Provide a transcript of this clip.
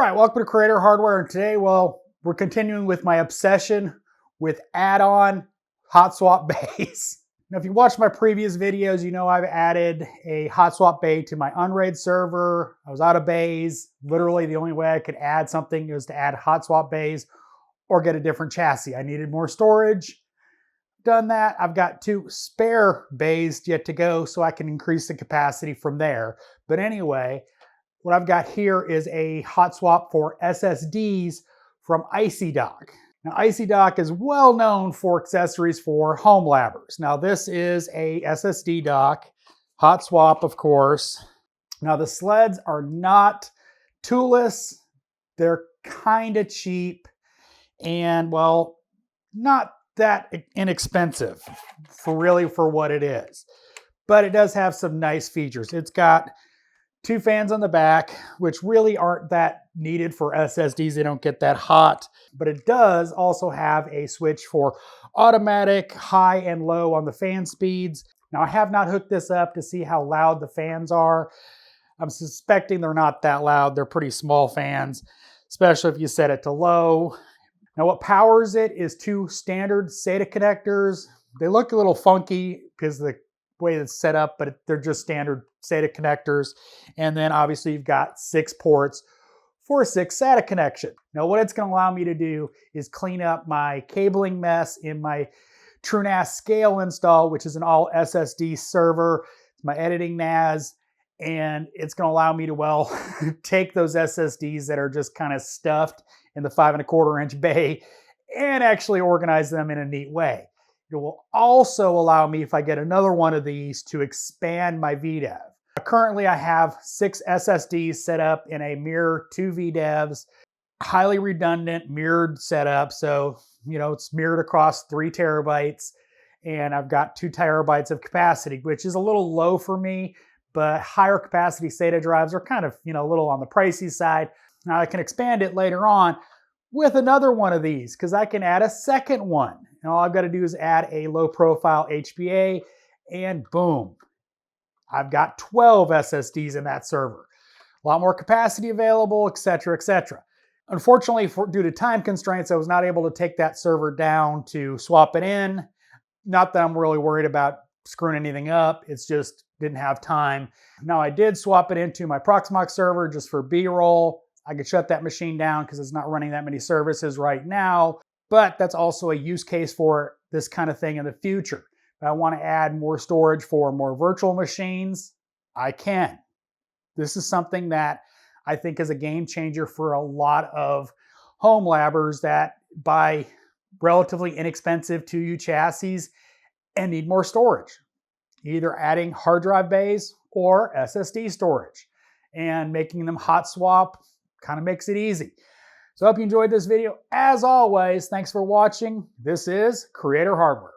right, welcome to Creator Hardware, and today, well, we're continuing with my obsession with add-on hot swap bays. Now, if you watched my previous videos, you know I've added a hot swap bay to my Unraid server. I was out of bays. Literally, the only way I could add something was to add hot swap bays or get a different chassis. I needed more storage. Done that. I've got 2 spare bays yet to go, so I can increase the capacity from there. But anyway, what I've got here is a hot swap for SSDs from ICYDOCK. Now, ICYDOCK is well known for accessories for home labbers. Now, this is a SSD dock, hot swap, of course. Now, the sleds are not toolless. They're kind of cheap and, well, not that inexpensive for what it is. But it does have some nice features. It's got 2 fans on the back, which really aren't that needed for SSDs. They don't get that hot, but it does also have a switch for automatic high and low on the fan speeds. Now, I have not hooked this up to see how loud the fans are. I'm suspecting they're not that loud. They're pretty small fans, especially if you set it to low. Now, what powers it is 2 standard SATA connectors. They look a little funky because the way it's set up, but they're just standard SATA connectors. And then obviously you've got 6 ports for a 6 SATA connection. Now, what it's going to allow me to do is clean up my cabling mess in my TrueNAS Scale install, which is an all SSD server. It's my editing NAS, and it's going to allow me to, well, take those SSDs that are just kind of stuffed in the 5¼ inch bay and actually organize them in a neat way. It will also allow me, if I get another one of these, to expand my VDEV. Currently, I have 6 SSDs set up in a Mirror 2 VDEVs, highly redundant mirrored setup. So, you know, it's mirrored across 3 terabytes, and I've got 2 terabytes of capacity, which is a little low for me, but higher capacity SATA drives are kind of, a little on the pricey side. Now, I can expand it later on with another one of these because I can add a second one. And all I've got to do is add a low profile HBA and boom, I've got 12 SSDs in that server. A lot more capacity available, etc., etc. Unfortunately, due to time constraints, I was not able to take that server down to swap it in. Not that I'm really worried about screwing anything up. It's just didn't have time. Now, I did swap it into my Proxmox server just for B-roll. I could shut that machine down because it's not running that many services right now. But that's also a use case for this kind of thing in the future. If I want to add more storage for more virtual machines, I can. This is something that I think is a game changer for a lot of home labbers that buy relatively inexpensive 2U chassis and need more storage. Either adding hard drive bays or SSD storage. And making them hot swap kind of makes it easy. So I hope you enjoyed this video. As always, thanks for watching. This is Creator Hardware.